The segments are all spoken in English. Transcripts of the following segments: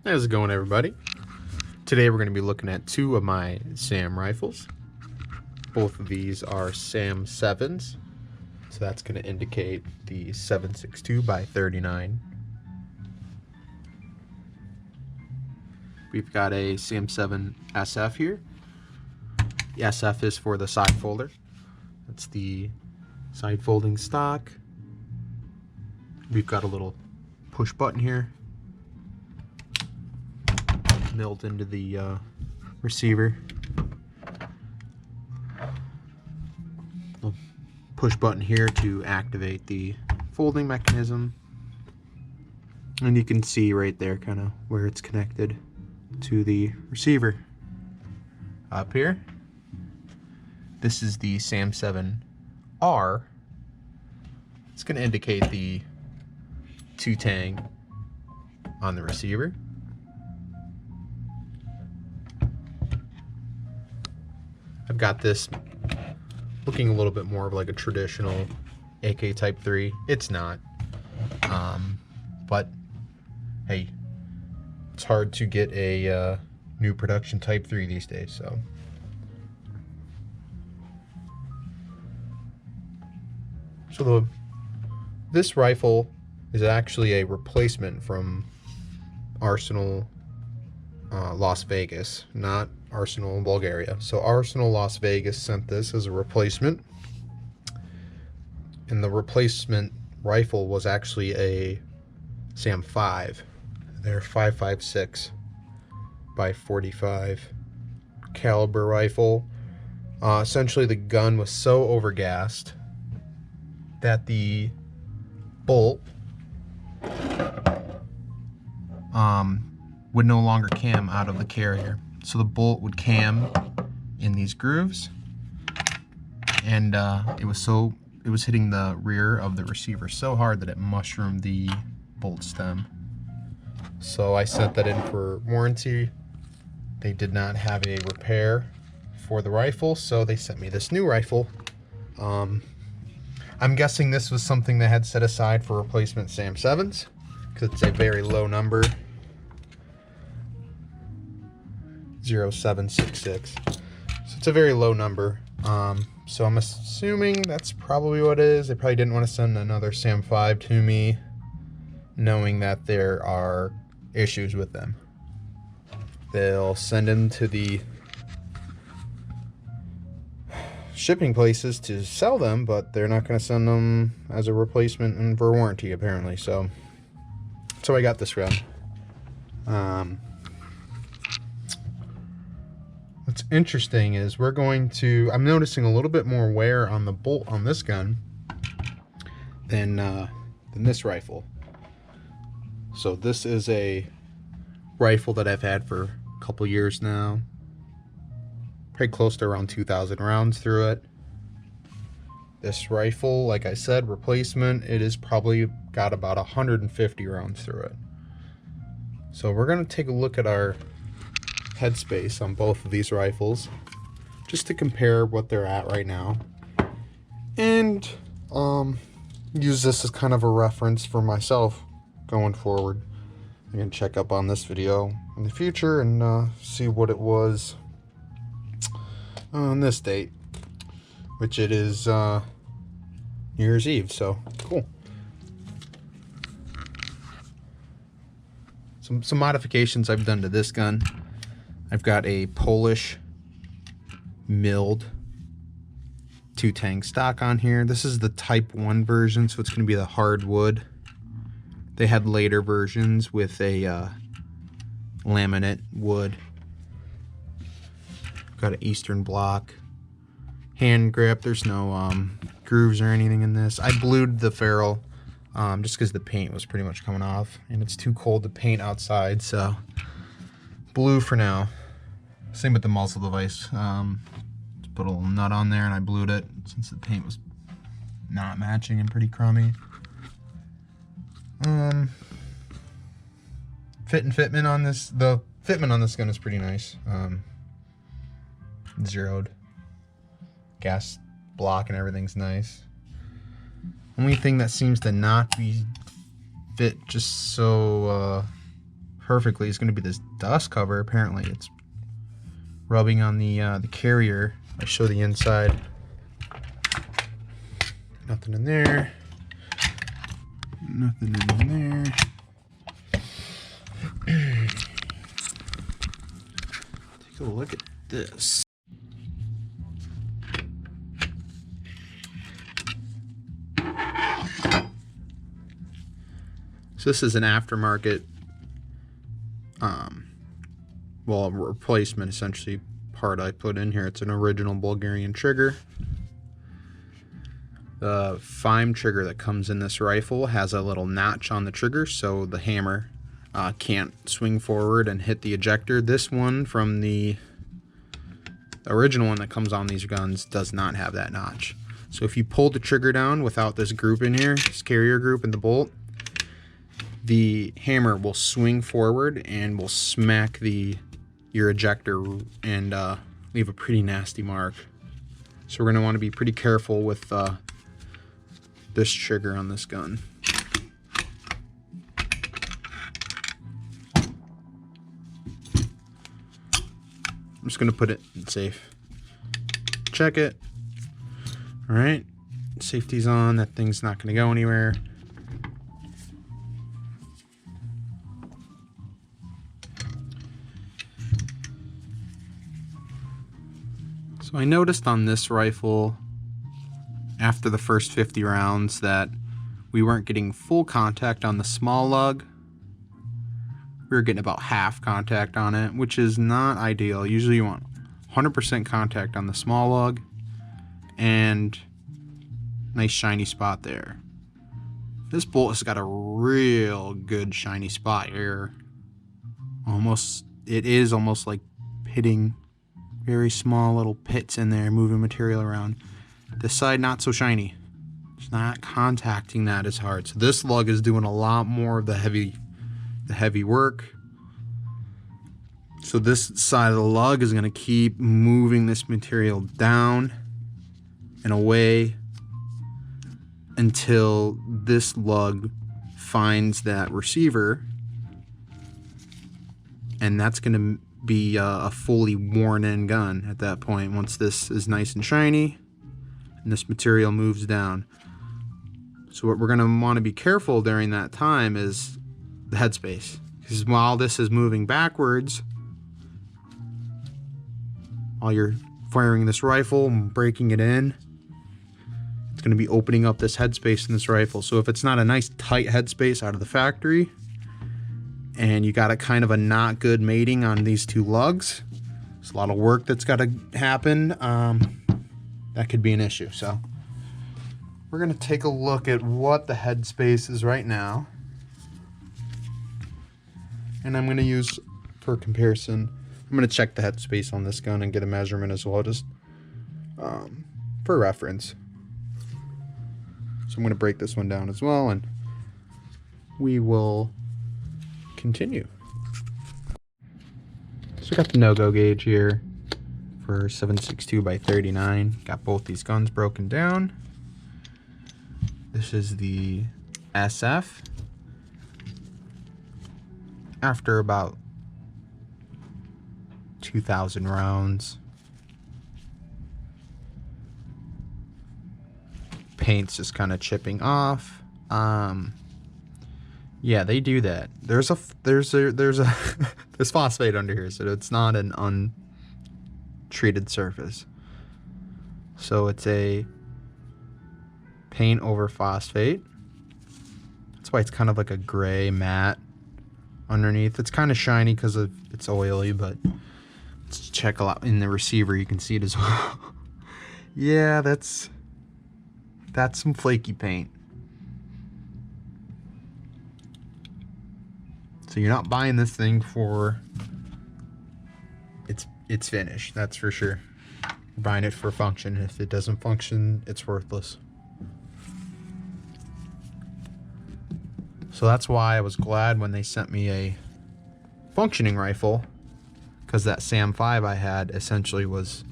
How's it going, everybody? Today we're going to be looking at two of my SAM rifles. Both of these are SAM7s, so that's going to indicate the 7.62 by 39. We've got a SAM7 SF here. The SF is for the side folder. That's the side folding stock. We've got a little push button here milled into the receiver. Little push button here to activate the folding mechanism, and you can see right there kind of where it's connected to the receiver. Up here, this is the SAM7R. It's going to indicate the 2-tang on the receiver. I've got this looking a little bit more of like a traditional AK Type 3. It's not. But hey, it's hard to get a new production Type 3 these days, so. This rifle is actually a replacement from Arsenal Las Vegas, not Arsenal in Bulgaria. So Arsenal Las Vegas sent this as a replacement, and the replacement rifle was actually a SAM5. They're 5.56 by 45 caliber rifle. Essentially, the gun was so overgassed that the bolt would no longer cam out of the carrier. So the bolt would cam in these grooves, and it was hitting the rear of the receiver so hard that it mushroomed the bolt stem. So I sent that in for warranty. They did not have a repair for the rifle, so they sent me this new rifle. I'm guessing this was something they had set aside for replacement SAM7s, because it's a very low number. 0766. So it's a very low number. So I'm assuming that's probably what it is. They probably didn't want to send another SAM5 to me, knowing that there are issues with them. They'll send them to the shipping places to sell them, but they're not going to send them as a replacement and for warranty, apparently. So I got this gun. What's interesting is I'm noticing a little bit more wear on the bolt on this gun than this rifle. So this is a rifle that I've had for a couple years now. Pretty close to around 2,000 rounds through it. This rifle, like I said, replacement, it is probably got about 150 rounds through it. So we're going to take a look at our headspace on both of these rifles, just to compare what they're at right now, and use this as kind of a reference for myself going forward. I'm going to check up on this video in the future and see what it was on this date, which it is New Year's Eve, so cool. Some modifications I've done to this gun. I've got a Polish milled 2-tang stock on here. This is the Type 1 version, so it's going to be the hardwood. They had later versions with a laminate wood. Got an Eastern block. Hand grip. There's no grooves or anything in this. I blued the ferrule just because the paint was pretty much coming off, and it's too cold to paint outside, so blue for now. Same with the muzzle device. Just put a little nut on there and I blued it since the paint was not matching and pretty crummy. Fitment on this, the fitment on this gun is pretty nice. Zeroed gas block and everything's nice. Only thing that seems to not be fit just so perfectly is going to be this dust cover. Apparently it's rubbing on the carrier. I show the inside. Nothing in there. Nothing in there. Take a look at this. So this is an aftermarket, well, a replacement essentially part I put in here. It's an original Bulgarian trigger. The FIME trigger that comes in this rifle has a little notch on the trigger, so the hammer can't swing forward and hit the ejector. This one from the original one that comes on these guns does not have that notch. So if you pull the trigger down without this group in here, this carrier group and the bolt, the hammer will swing forward and will smack your ejector and leave a pretty nasty mark. So we're going to want to be pretty careful with this trigger on this gun. I'm just going to put it in safe. Check it. All right, safety's on. That thing's not going to go anywhere. So I noticed on this rifle, after the first 50 rounds, that we weren't getting full contact on the small lug. We were getting about half contact on it, which is not ideal. Usually you want 100% contact on the small lug and nice shiny spot there. This bolt has got a real good shiny spot here. It is almost like pitting. Very small little pits in there, moving material around. This side, not so shiny. It's not contacting that as hard. So this lug is doing a lot more of the heavy work. So this side of the lug is going to keep moving this material down and away until this lug finds that receiver, and that's going to be a fully worn in gun at that point, once this is nice and shiny and this material moves down. So what we're going to want to be careful during that time is the headspace, because while this is moving backwards, while you're firing this rifle and breaking it in, it's going to be opening up this headspace in this rifle. So if it's not a nice tight headspace out of the factory, and you got a kind of a not good mating on these two lugs, there's a lot of work that's got to happen. That could be an issue. So we're going to take a look at what the headspace is right now, and I'm going to use, for comparison, I'm going to check the headspace on this gun and get a measurement as well, just for reference. So I'm going to break this one down as well, and we will continue. So we got the no-go gauge here for 7.62 by 39. Got both these guns broken down. This is the SF. After about 2,000 rounds, paint's just kind of chipping off. Yeah, they do that. There's phosphate under here, so it's not an untreated surface. So it's a paint over phosphate. That's why it's kind of like a gray matte underneath. It's kind of shiny because it's oily, but let's check a lot in the receiver. You can see it as well. Yeah, that's some flaky paint. So you're not buying this thing for its finish, that's for sure. You're buying it for function. If it doesn't function, it's worthless. So that's why I was glad when they sent me a functioning rifle, because that SAM5 I had essentially was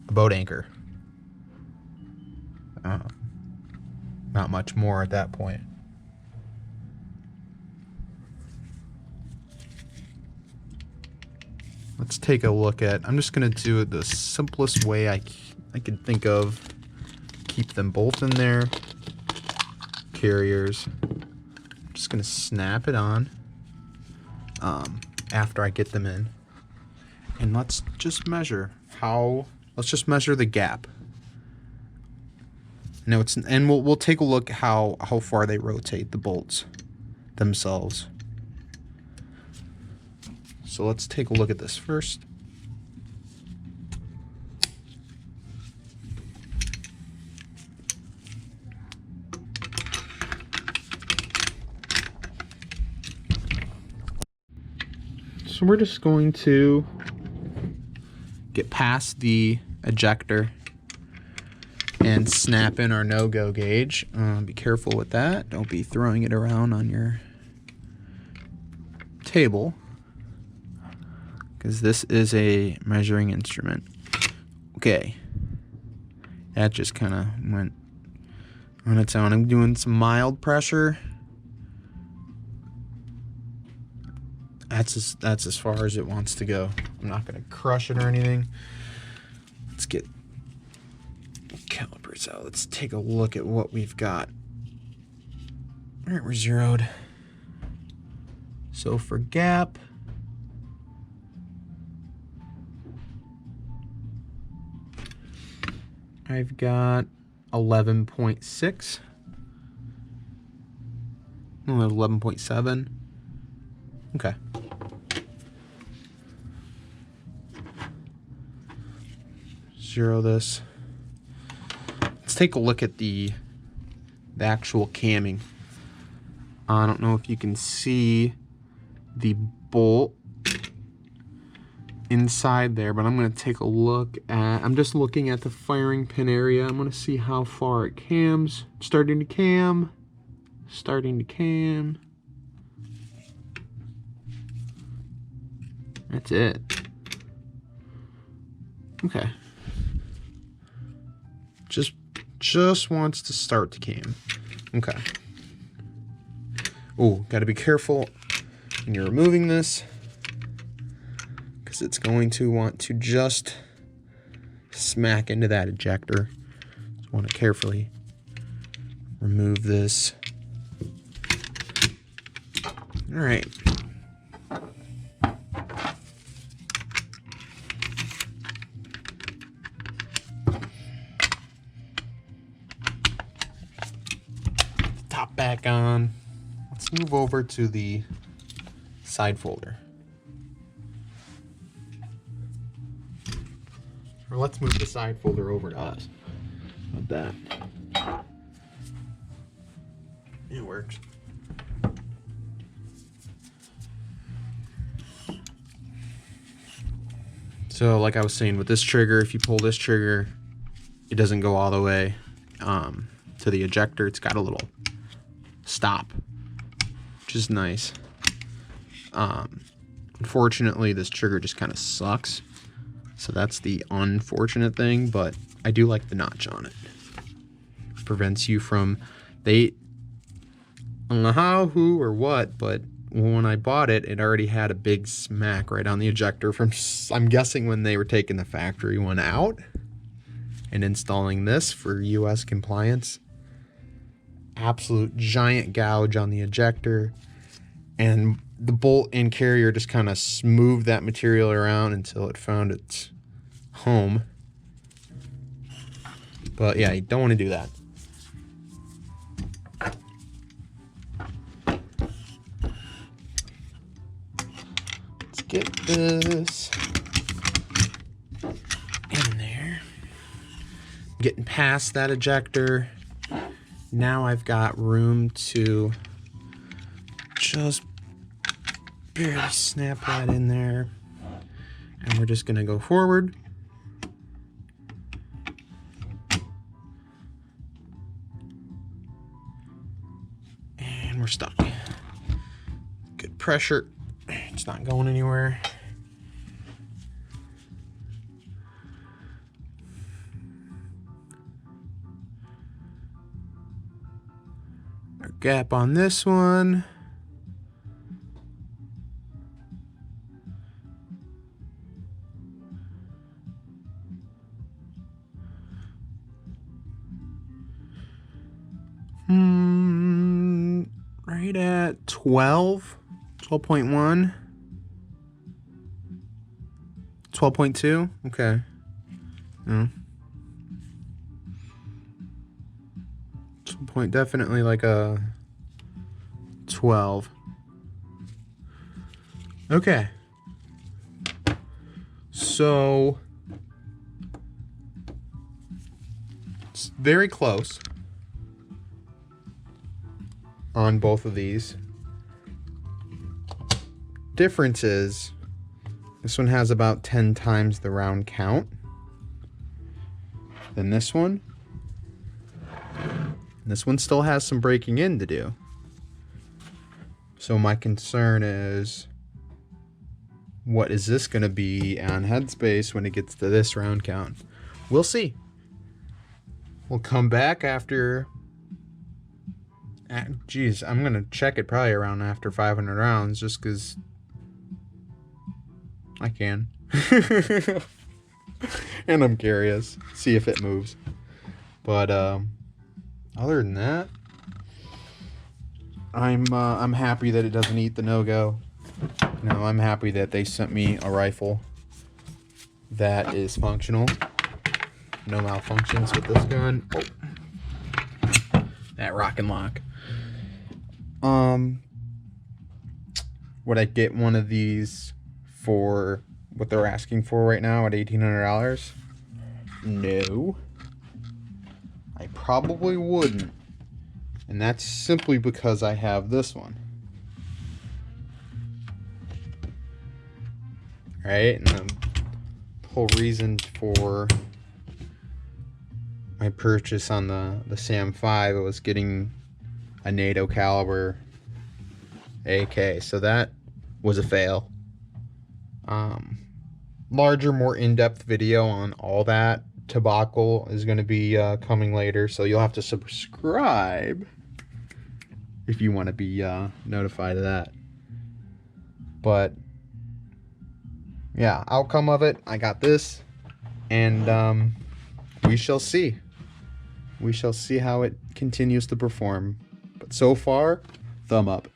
a boat anchor. Not much more at that point. let's take a look at, I'm just gonna do it the simplest way I could think of. Keep them both in there. Carriers. I'm just gonna snap it on after I get them in. And let's just measure let's just measure the gap. No, and we'll take a look how far they rotate the bolts themselves. So let's take a look at this first. So we're just going to get past the ejector and snap in our no-go gauge. Be careful with that. Don't be throwing it around on your table, because this is a measuring instrument. Okay. That just kind of went on its own. I'm doing some mild pressure. That's as far as it wants to go. I'm not going to crush it or anything. Let's get calipers out. Let's take a look at what we've got. All right, we're zeroed. So for gap, I've got 11.6. No, 11.7. Okay. Zero this. Let's take a look at the actual camming. I don't know if you can see the bolt inside there, but I'm going to take a look at, I'm just looking at the firing pin area. I'm going to see how far it cams. Starting to cam. Starting to cam. That's it. Okay. Just wants to start to cam. Okay. Oh, got to be careful when you're removing this, because it's going to want to just smack into that ejector. Just want to carefully remove this. All right. Top back on. Let's move over to the side folder. Or let's move the side folder over to us. How about that? It works. So like I was saying, with this trigger, if you pull this trigger, it doesn't go all the way to the ejector. It's got a little stop, which is nice. Unfortunately, this trigger just kind of sucks. So that's the unfortunate thing, but I do like the notch on it. Prevents you from, I don't know how, who, or what, but when I bought it, it already had a big smack right on the ejector from, I'm guessing, when they were taking the factory one out and installing this for US compliance. Absolute giant gouge on the ejector, and the bolt and carrier just kind of smoothed that material around until it found its home. But yeah, you don't want to do that. Let's get this in there. Getting past that ejector. Now I've got room to just barely snap that in there. And we're just gonna go forward. And we're stuck. Good pressure. It's not going anywhere. Our gap on this one. Right at 12, 12.1, 12.2. Okay. No. Definitely like a 12. Okay. So it's very close on both of these. Difference is this one has about 10 times the round count than this one. This one still has some breaking in to do. So my concern is, what is this going to be on headspace when it gets to this round count? We'll see. We'll come back after... Geez, I'm going to check it probably around after 500 rounds just because I can. And I'm curious. See if it moves. But other than that, I'm happy that it doesn't eat the no-go. You know, I'm happy that they sent me a rifle that is functional. No malfunctions with this gun. Oh. That rock and lock. Would I get one of these for what they're asking for right now at $1,800? No. I probably wouldn't. And that's simply because I have this one. Right? And the whole reason for my purchase on the SAM5 was getting a NATO caliber AK. So that was a fail. Larger, more in-depth video on all that debacle is going to be coming later, so you'll have to subscribe if you want to be notified of that. But yeah, outcome of it, I got this, and we shall see. We shall see how it continues to perform. But so far, thumb up.